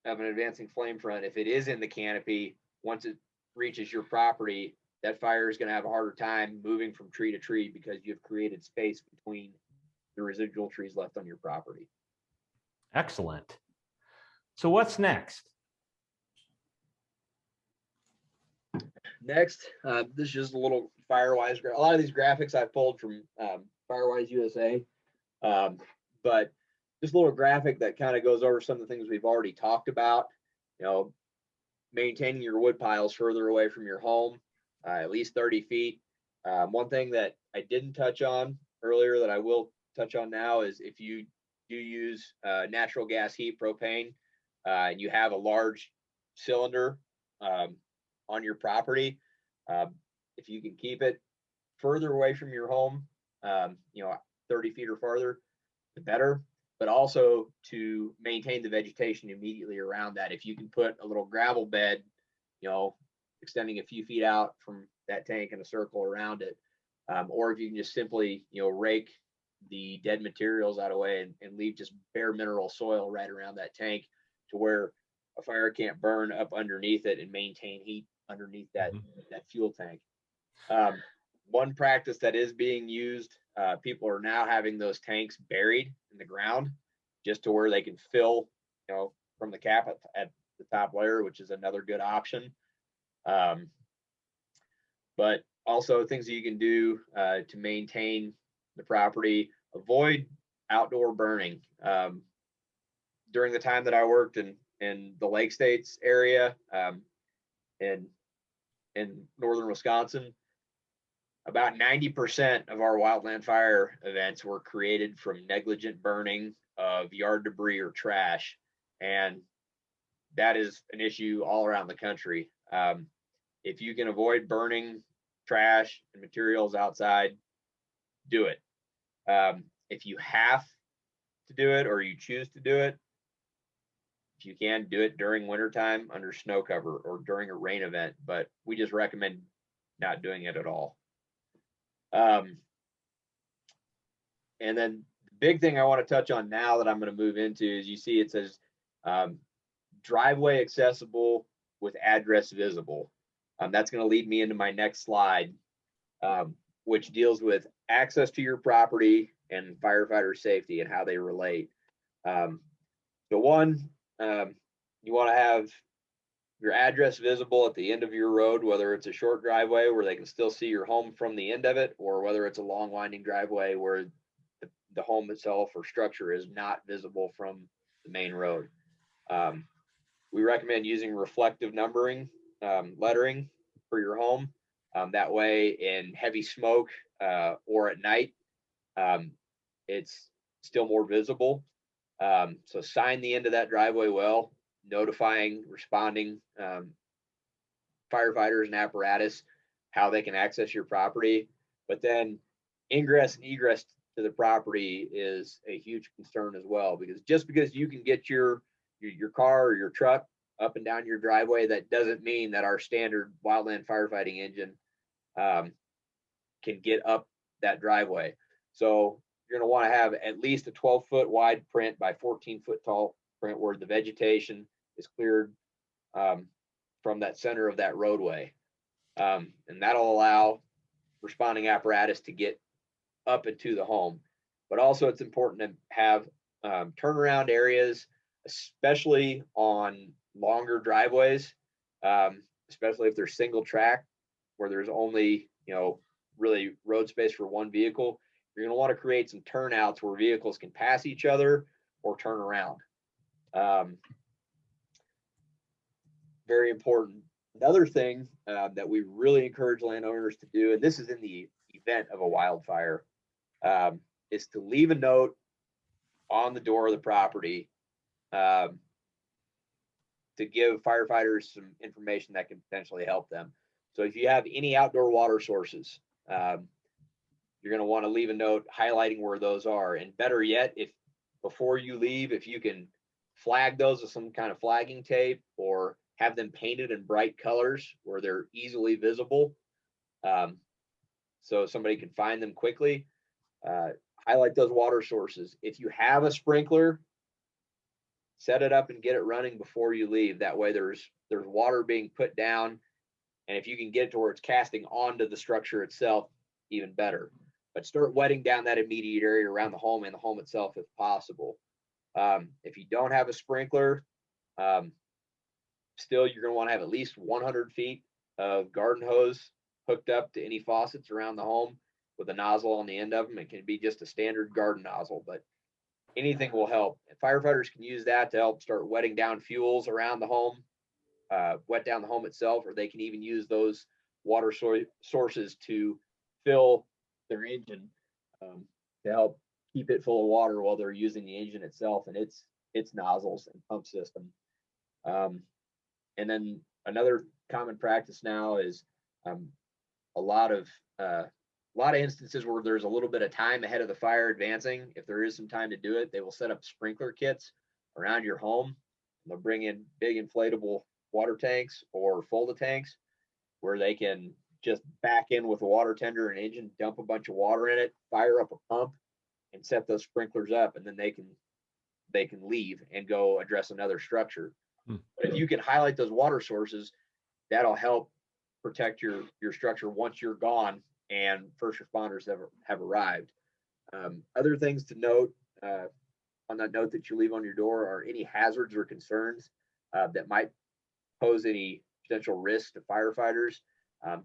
of an advancing flame front, if it is in the canopy, once it reaches your property, that fire is going to have a harder time moving from tree to tree because you've created space between the residual trees left on your property. Excellent. So what's next? Next, this is just a little Firewise. A lot of these graphics I pulled from Firewise USA, but just a little graphic that kind of goes over some of the things we've already talked about. Maintaining your wood piles further away from your home, at least 30 feet. One thing that I didn't touch on earlier that I will touch on now is if you do use natural gas heat, propane, and you have a large cylinder on your property, if you can keep it further away from your home, 30 feet or farther, the better. But also to maintain the vegetation immediately around that. If you can put a little gravel bed, extending a few feet out from that tank in a circle around it, or if you can just simply, rake the dead materials out of the way and leave just bare mineral soil right around that tank to where a fire can't burn up underneath it and maintain heat underneath that fuel tank. One practice that is being used, people are now having those tanks buried in the ground just to where they can fill, from the cap at the top layer, which is another good option. But also things that you can do to maintain the property: avoid outdoor burning. During the time that I worked in the Lake States area, in northern Wisconsin, about 90% of our wildland fire events were created from negligent burning of yard debris or trash. And that is an issue all around the country. If you can avoid burning trash and materials outside, do it. If you have to do it or you choose to do it, if you can, do it during wintertime under snow cover or during a rain event, but we just recommend not doing it at all. And then the big thing I want to touch on now that I'm going to move into is, you see it says driveway accessible with address visible. That's going to lead me into my next slide, which deals with access to your property and firefighter safety and how they relate. So one, you want to have your address visible at the end of your road, whether it's a short driveway where they can still see your home from the end of it, or whether it's a long winding driveway where the home itself or structure is not visible from the main road. We recommend using reflective numbering, lettering for your home. That way in heavy smoke or at night, it's still more visible. So sign the end of that driveway well, notifying responding firefighters and apparatus how they can access your property. But then ingress and egress to the property is a huge concern as well, because just because you can get your car or your truck up and down your driveway, that doesn't mean that our standard wildland firefighting engine can get up that driveway. So you're going to want to have at least a 12-foot wide print by 14-foot tall print where the vegetation is cleared from that center of that roadway. And that'll allow responding apparatus to get up into the home. But also it's important to have turnaround areas, especially on longer driveways, especially if they're single track where there's only, really road space for one vehicle. You're going to want to create some turnouts where vehicles can pass each other or turn around. Very important. Another thing that we really encourage landowners to do, and this is in the event of a wildfire, is to leave a note on the door of the property to give firefighters some information that can potentially help them. So if you have any outdoor water sources, you're going to want to leave a note highlighting where those are. And better yet, if before you leave, if you can flag those with some kind of flagging tape or have them painted in bright colors where they're easily visible, so somebody can find them quickly. Highlight those water sources. If you have a sprinkler, set it up and get it running before you leave. That way there's water being put down, and if you can get it to where it's casting onto the structure itself, even better. But start wetting down that immediate area around the home and the home itself if possible. If you don't have a sprinkler, still you're going to want to have at least 100 feet of garden hose hooked up to any faucets around the home with a nozzle on the end of them. It can be just a standard garden nozzle, but anything will help. And firefighters can use that to help start wetting down fuels around the home, wet down the home itself, or they can even use those water sources to fill their engine to help keep it full of water while they're using the engine itself and its nozzles and pump system. And then another common practice now is a lot of instances where there's a little bit of time ahead of the fire advancing. If there is some time to do it, they will set up sprinkler kits around your home. They'll bring in big inflatable water tanks or fold tanks where they can just back in with a water tender and engine, dump a bunch of water in it, fire up a pump, and set those sprinklers up, and then they can leave and go address another structure. But if you can highlight those water sources, that'll help protect your structure once you're gone and first responders have arrived. Other things to note on that note that you leave on your door are any hazards or concerns that might pose any potential risk to firefighters.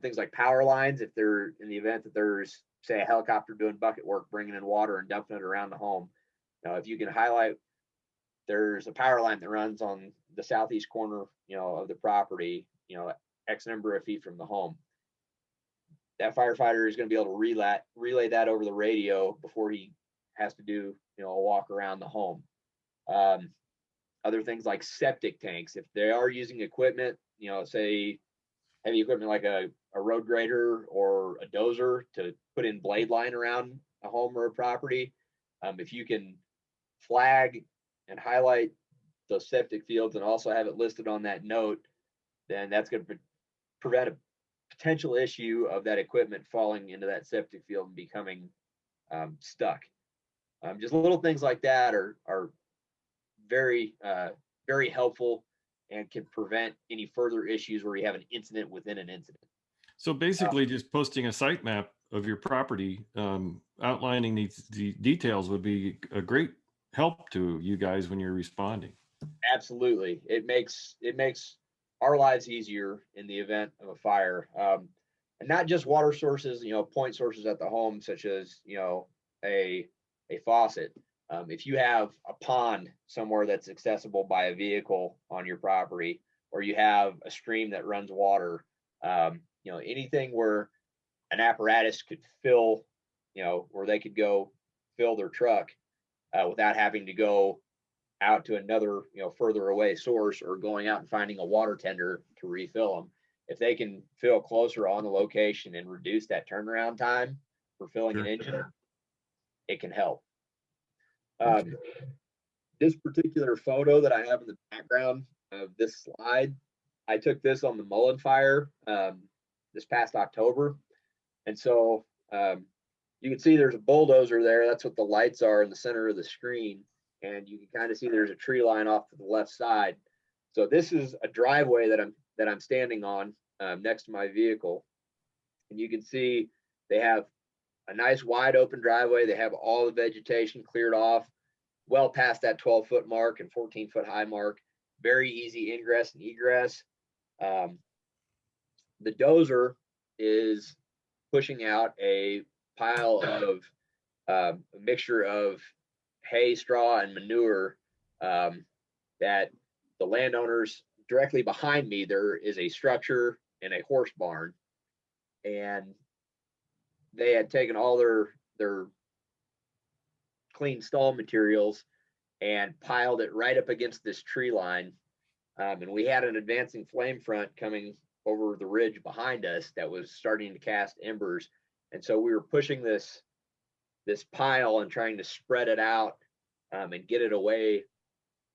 Things like power lines, if they're in the event that there's, say, a helicopter doing bucket work, bringing in water and dumping it around the home. If you can highlight there's a power line that runs on the southeast corner, of the property, X number of feet from the home, that firefighter is going to be able to relay that over the radio before he has to do, a walk around the home. Other things like septic tanks, if they are using equipment, say heavy equipment like a road grader or a dozer to put in blade line around a home or a property, if you can flag and highlight those septic fields and also have it listed on that note, then that's going to prevent a potential issue of that equipment falling into that septic field and becoming stuck. Just little things like that are very, very helpful and can prevent any further issues where you have an incident within an incident. So basically just posting a site map of your property, outlining the details would be a great help to you guys when you're responding. Absolutely. It makes our lives easier in the event of a fire. And not just water sources, point sources at the home, such as, a faucet. If you have a pond somewhere that's accessible by a vehicle on your property, or you have a stream that runs water, anything where an apparatus could fill, where they could go fill their truck without having to go out to another, further away source or going out and finding a water tender to refill them. If they can fill closer on the location and reduce that turnaround time for filling an engine, it can help. This particular photo that I have in the background of this slide, I took this on the Mullen fire this past October. And so you can see there's a bulldozer there. That's what the lights are in the center of the screen. And you can kind of see there's a tree line off to the left side. So this is a driveway that I'm standing on next to my vehicle. And you can see they have a nice wide open driveway. They have all the vegetation cleared off, well past that 12-foot mark and 14-foot high mark. Very easy ingress and egress. The dozer is pushing out a pile of a mixture of hay, straw, and manure that the landowners directly behind me, there is a structure and a horse barn, and they had taken all their clean stall materials and piled it right up against this tree line. And we had an advancing flame front coming over the ridge behind us that was starting to cast embers. And so we were pushing this pile and trying to spread it out and get it away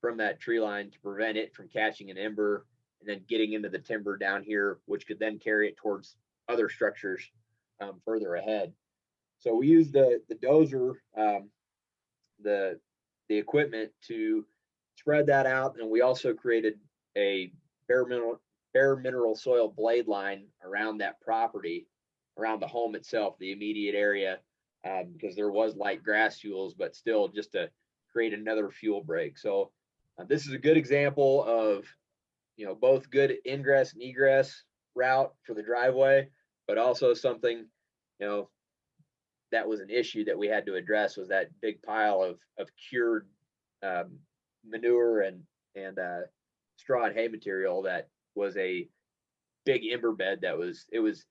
from that tree line to prevent it from catching an ember and then getting into the timber down here, which could then carry it towards other structures further ahead. So we used the dozer, the equipment to spread that out, and we also created a bare mineral soil blade line around that property, around the home itself, the immediate area, because there was light grass fuels, but still just to create another fuel break. So this is a good example of, both good ingress and egress route for the driveway, but also something, that was an issue that we had to address, was that big pile of cured manure and straw and hay material that was a big ember bed it was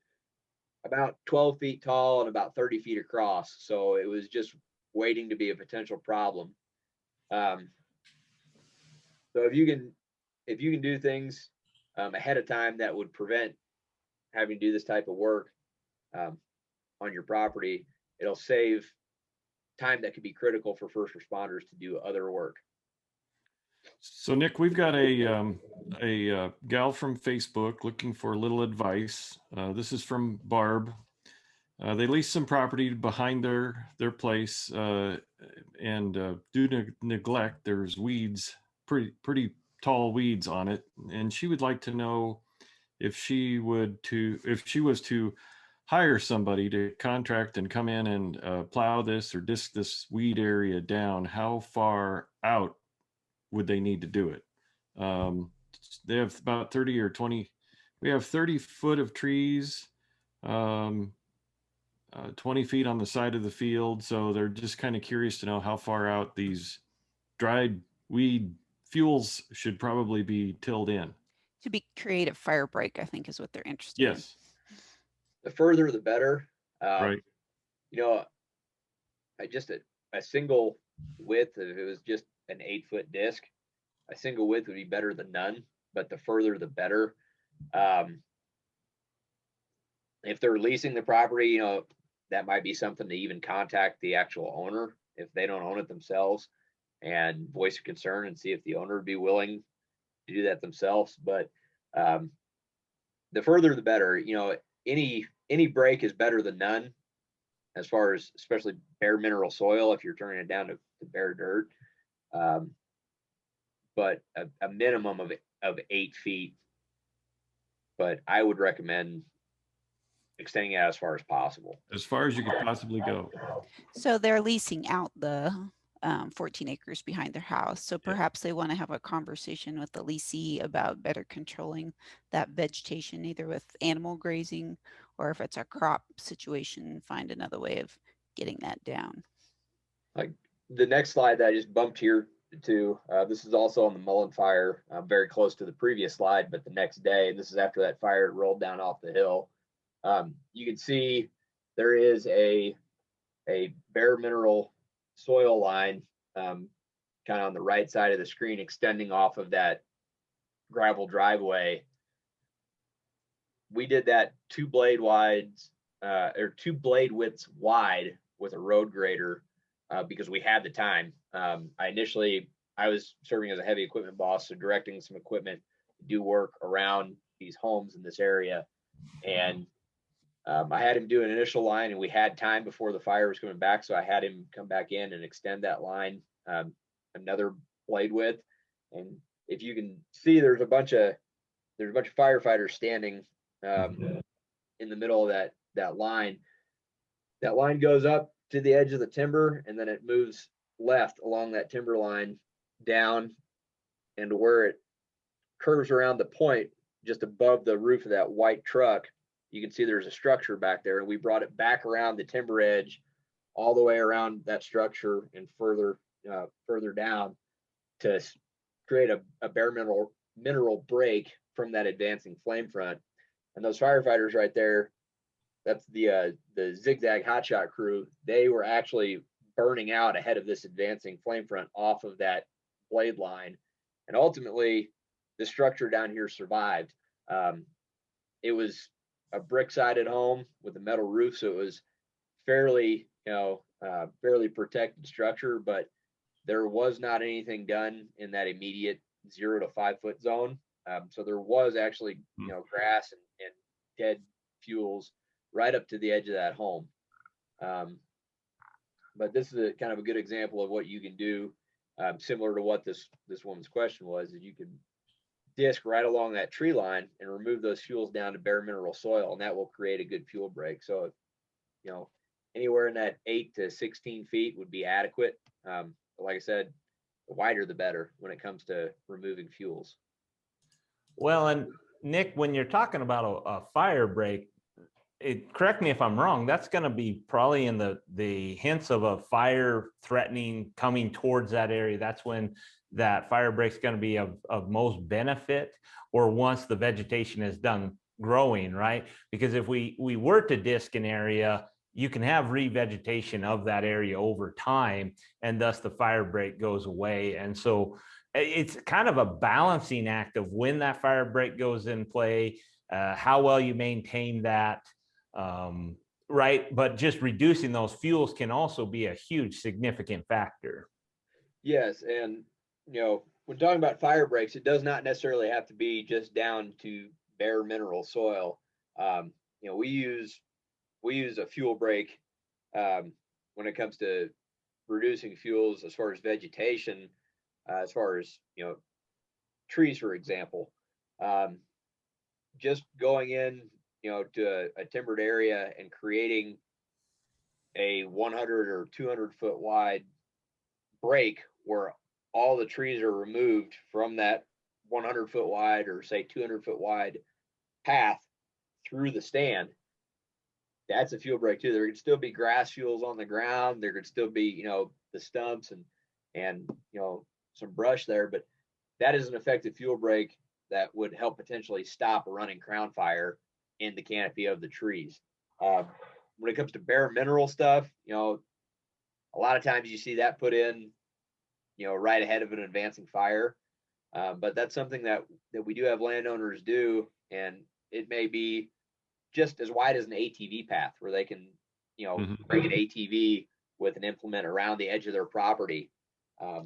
about 12 feet tall and about 30 feet across. So it was just waiting to be a potential problem. So if you can do things ahead of time that would prevent having to do this type of work on your property, it'll save time that could be critical for first responders to do other work. So Nick, we've got a a gal from Facebook looking for a little advice. This is from Barb. They lease some property behind their place, and due to neglect, there's weeds, pretty tall weeds on it, and she would like to know if she was to hire somebody to contract and come in and plow this or disc this weed area down, how far out would they need to do it? They have about 30 or 20. We have 30 foot of trees, 20 feet on the side of the field. So they're just kind of curious to know how far out these dried weed fuels should probably be tilled in. To be creative fire break, I think, is what they're interested in. Yes. The further, the better. Right. You know, a single width, if it was just an 8-foot disc, a single width would be better than none, but the further, the better. If they're leasing the property, you know, that might be something to even contact the actual owner if they don't own it themselves and voice a concern and see if the owner would be willing to do that themselves. But the further, the better. You know, any break is better than none as far as especially bare mineral soil if you're turning it down to bare dirt. But a minimum of 8 feet. But I would recommend extending it as far as possible. As far as you could possibly go. So they're leasing out the 14 acres behind their house. So perhaps they want to have a conversation with the leasee about better controlling that vegetation, either with animal grazing or if it's a crop situation, find another way of getting that down. Like the next slide that I just bumped here to, this is also on the Mullen fire, very close to the previous slide, but the next day, and this is after that fire rolled down off the hill. You can see there is a bare mineral soil line kind of on the right side of the screen extending off of that gravel driveway. We did that 2 blade widths or 2 blade widths wide with a road grader because we had the time. I was serving as a heavy equipment boss, so directing some equipment to do work around these homes in this area. And I had him do an initial line, and we had time before the fire was coming back, so I had him come back in and extend that line another blade width. And if you can see, there's a bunch of firefighters standing in the middle of that line. That line goes up to the edge of the timber, and then it moves left along that timber line down, and to where it curves around the point just above the roof of that white truck. You can see there's a structure back there, and we brought it back around the timber edge all the way around that structure and further down to create a bare mineral break from that advancing flame front. And those firefighters right there, that's the zigzag hotshot crew. They were actually burning out ahead of this advancing flame front off of that blade line. And ultimately, the structure down here survived. It was a brick-sided home with a metal roof, so it was fairly protected structure, but there was not anything done in that immediate 0 to 5 foot zone. So there was actually, grass and dead fuels right up to the edge of that home. But this is kind of a good example of what you can do, similar to what this woman's question was, is you can disc right along that tree line and remove those fuels down to bare mineral soil, and that will create a good fuel break. So, anywhere in that 8 to 16 feet would be adequate. But like I said, the wider the better when it comes to removing fuels. Well, and Nick, when you're talking about a fire break, correct me if I'm wrong, that's going to be probably in the hints of a fire threatening coming towards that area. That's when that fire break's going to be of most benefit, or once the vegetation is done growing, right? Because if we were to disc an area, you can have revegetation of that area over time, and thus the fire break goes away. And so it's kind of a balancing act of when that fire break goes in play, how well you maintain that, right? But just reducing those fuels can also be a huge significant factor. Yes, and when talking about fire breaks, it does not necessarily have to be just down to bare mineral soil. You know, we use a fuel break when it comes to reducing fuels as far as vegetation, as far as, you know, trees, for example. Just going in, you know, to a timbered area and creating a 100 or 200 foot wide break where all the trees are removed from that 100 foot wide or say 200 foot wide path through the stand. That's a fuel break too. There could still be grass fuels on the ground. There could still be, you know, the stumps and you know, some brush there, but that is an effective fuel break that would help potentially stop a running crown fire in the canopy of the trees. When it comes to bare mineral stuff, you know, a lot of times you see that put in, you know, right ahead of an advancing fire. But that's something that we do have landowners do, and it may be just as wide as an ATV path where they can, you know, bring an ATV with an implement around the edge of their property,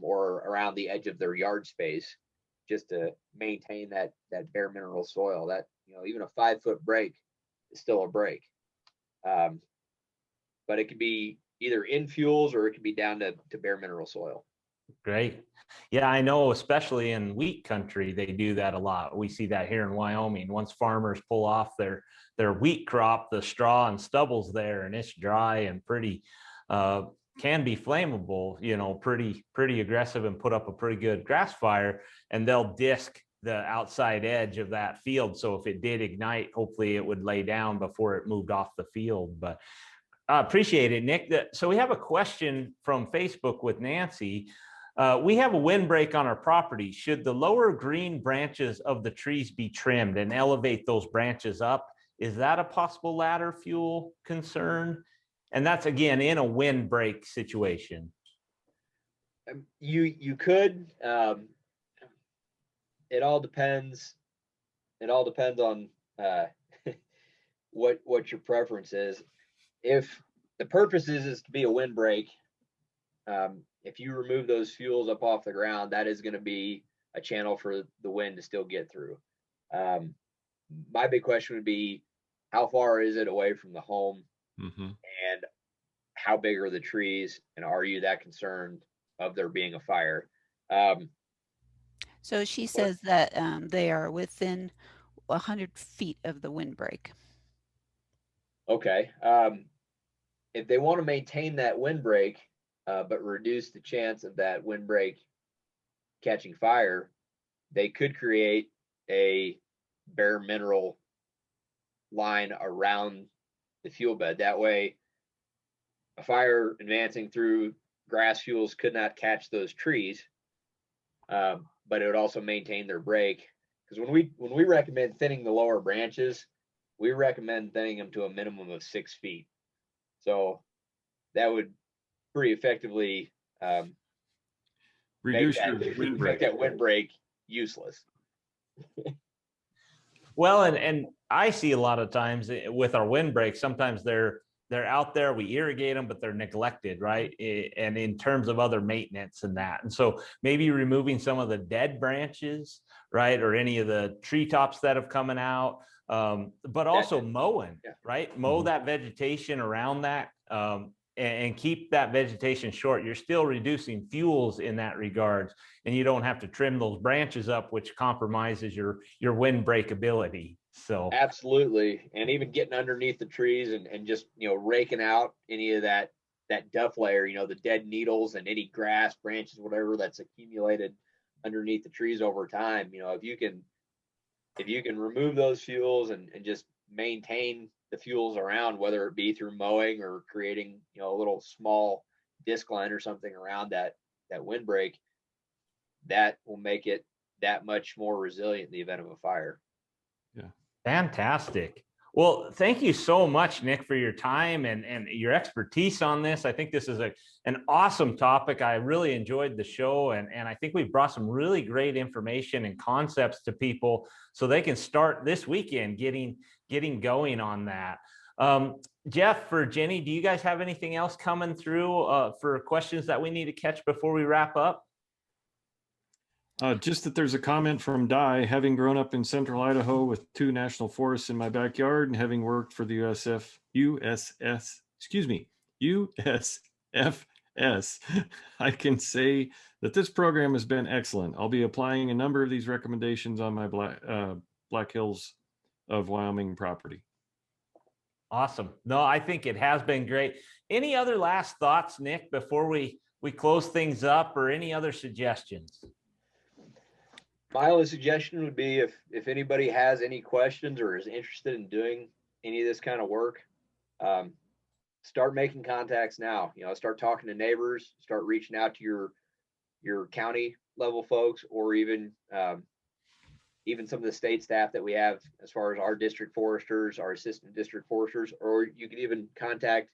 or around the edge of their yard space, just to maintain that bare mineral soil. That, you know, even a 5 foot break is still a break. But it could be either in fuels or it could be down to bare mineral soil. Great. Yeah, I know, especially in wheat country, they do that a lot. We see that here in Wyoming. Once farmers pull off their wheat crop, the straw and stubble's there, and it's dry and pretty, can be flammable, you know, pretty aggressive, and put up a pretty good grass fire, and they'll disc the outside edge of that field. So if it did ignite, hopefully it would lay down before it moved off the field. But I appreciate it, Nick. So we have a question from Facebook with Nancy. We have a windbreak on our property. Should the lower green branches of the trees be trimmed and elevate those branches up? Is that a possible ladder fuel concern? And that's, again, in a windbreak situation. You could. It all depends. It all depends on what your preference is. If the purpose is to be a windbreak, if you remove those fuels up off the ground, that is going to be a channel for the wind to still get through. My big question would be, how far is it away from the home? And how big are the trees? And are you that concerned of there being a fire? So she says that they are within 100 feet of the windbreak. Okay. If they want to maintain that windbreak, but reduce the chance of that windbreak catching fire, they could create a bare mineral line around the fuel bed. That way, a fire advancing through grass fuels could not catch those trees, but it would also maintain their break. Because when we recommend thinning the lower branches, we recommend thinning them to a minimum of 6 feet. So that would pretty effectively reduce make that windbreak useless. Well, and I see a lot of times with our windbreaks, sometimes they're out there, we irrigate them, but they're neglected, right? And in terms of other maintenance and that. And so maybe removing some of the dead branches, right? Or any of the treetops that have coming out, but also mowing, right? Mow that vegetation around that, and keep that vegetation short. You're still reducing fuels in that regards, and you don't have to trim those branches up, which compromises your windbreak ability. So absolutely. And even getting underneath the trees and just, you know, raking out any of that duff layer, you know, the dead needles and any grass, branches, whatever that's accumulated underneath the trees over time. You know, if you can remove those fuels and just maintain the fuels around, whether it be through mowing or creating, you know, a little small disc line or something around that windbreak, that will make it that much more resilient in the event of a fire. Yeah. Fantastic. Well, thank you so much, Nick, for your time and your expertise on this. I think this is an awesome topic. I really enjoyed the show, and I think we've brought some really great information and concepts to people so they can start this weekend getting going on that. Jeff or Jenny, do you guys have anything else coming through for questions that we need to catch before we wrap up? Just that there's a comment from Di, having grown up in central Idaho with 2 national forests in my backyard and having worked for the USFS, I can say that this program has been excellent. I'll be applying a number of these recommendations on my Black Hills of Wyoming property. Awesome. No, I think it has been great. Any other last thoughts, Nick, before we close things up, or any other suggestions? My only suggestion would be if anybody has any questions or is interested in doing any of this kind of work, start making contacts now. Start talking to neighbors, start reaching out to your county level folks, or even some of the state staff that we have as far as our district foresters, our assistant district foresters, or you can even contact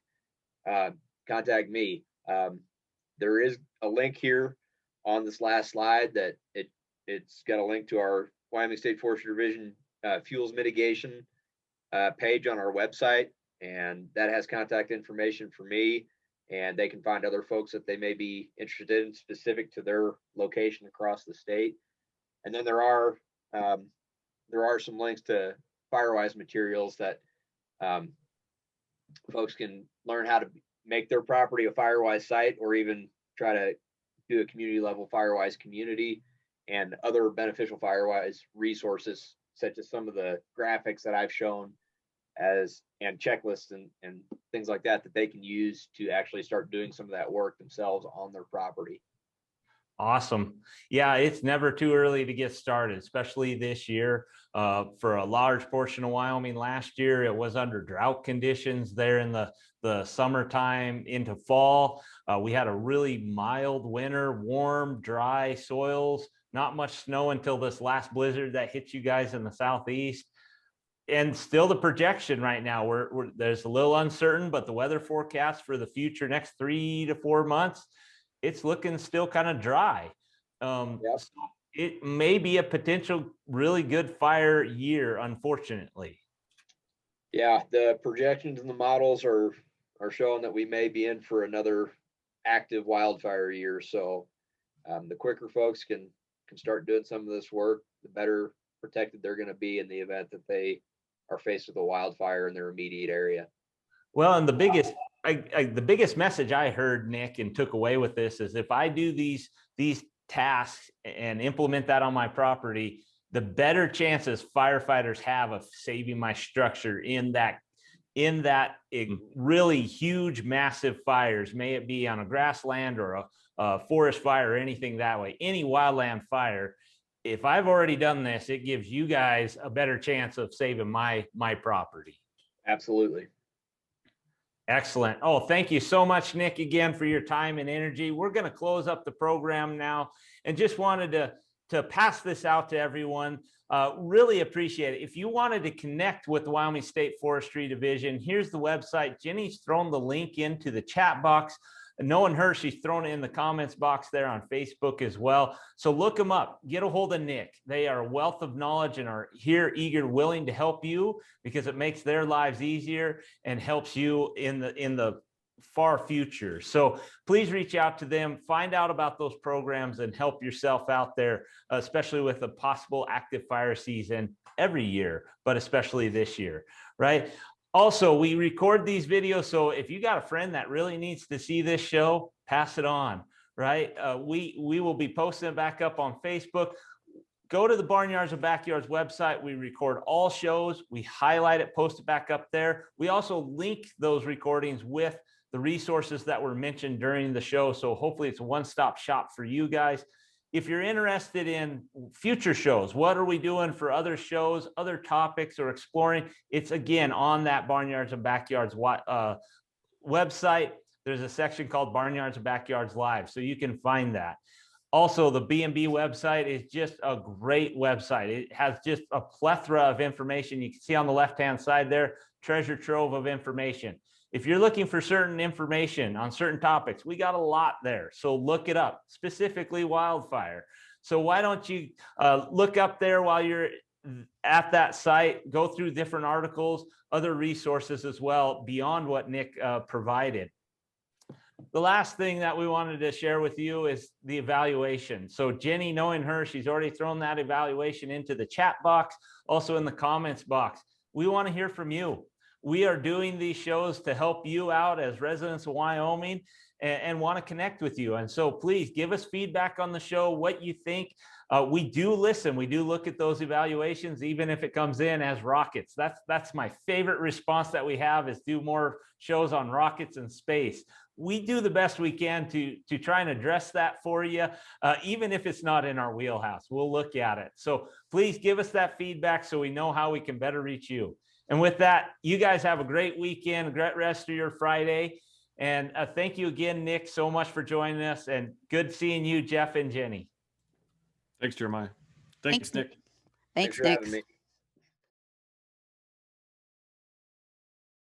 me. There is a link here on this last slide that it's got a link to our Wyoming State Forestry Division fuels mitigation page on our website, and that has contact information for me, and they can find other folks that they may be interested in specific to their location across the state. And then there are some links to Firewise materials that folks can learn how to make their property a Firewise site, or even try to do a community level Firewise community, and other beneficial Firewise resources, such as some of the graphics that I've shown and checklists and things like that they can use to actually start doing some of that work themselves on their property. Awesome. Yeah, it's never too early to get started, especially this year. For a large portion of Wyoming last year, it was under drought conditions there in the summertime into fall. We had a really mild winter, warm, dry soils, not much snow until this last blizzard that hit you guys in the southeast. And still the projection right now, there's a little uncertain, but the weather forecast for the future next 3 to 4 months, it's looking still kind of dry. So it may be a potential really good fire year, unfortunately. Yeah, the projections and the models are showing that we may be in for another active wildfire year. So the quicker folks can start doing some of this work, the better protected they're going to be in the event that they are faced with a wildfire in their immediate area. Well, and the biggest message I heard, Nick, and took away with this is, if I do these tasks and implement that on my property, the better chances firefighters have of saving my structure in that really huge, massive fires, may it be on a grassland or a forest fire or anything that way, any wildland fire. If I've already done this, it gives you guys a better chance of saving my property. Absolutely. Excellent. Oh, thank you so much, Nick, again, for your time and energy. We're going to close up the program now, and just wanted to pass this out to everyone. Really appreciate it. If you wanted to connect with the Wyoming State Forestry Division, here's the website. Jenny's thrown the link into the chat box. Knowing her, she's thrown it in the comments box there on Facebook as well. So look them up, get a hold of Nick. They are a wealth of knowledge and are here, eager, willing to help you, because it makes their lives easier and helps you in the far future. So please reach out to them, find out about those programs, and help yourself out there, especially with a possible active fire season every year, but especially this year, right? Also, we record these videos, so if you got a friend that really needs to see this show, pass it on, right? We will be posting it back up on Facebook. Go to the Barnyards and Backyards website. We record all shows. We highlight it, post it back up there. We also link those recordings with the resources that were mentioned during the show. So hopefully it's a one-stop shop for you guys. If you're interested in future shows, what are we doing for other shows, other topics, or exploring, it's again on that Barnyards and Backyards website. There's a section called Barnyards and Backyards Live, so you can find that. Also, the B&B website is just a great website. It has just a plethora of information. You can see on the left-hand side there, treasure trove of information. If you're looking for certain information on certain topics, we got a lot there. So look it up, specifically wildfire. So why don't you look up there while you're at that site, go through different articles, other resources as well, beyond what Nick provided. the last thing that we wanted to share with you is the evaluation. So Jenny, knowing her, she's already thrown that evaluation into the chat box, also in the comments box. We want to hear from you. We are doing these shows to help you out as residents of Wyoming and want to connect with you. And so please give us feedback on the show, what you think. We do listen. We do look at those evaluations, even if it comes in as rockets. That's my favorite response that we have, is do more shows on rockets and space. We do the best we can to try and address that for you, even if it's not in our wheelhouse. We'll look at it. So please give us that feedback so we know how we can better reach you. And with that, you guys have a great weekend, a great rest of your Friday. And thank you again, Nick, so much for joining us. And good seeing you, Jeff and Jenny. Thanks, Jeremiah. Thanks, Nick. Thanks, for Nick. having me.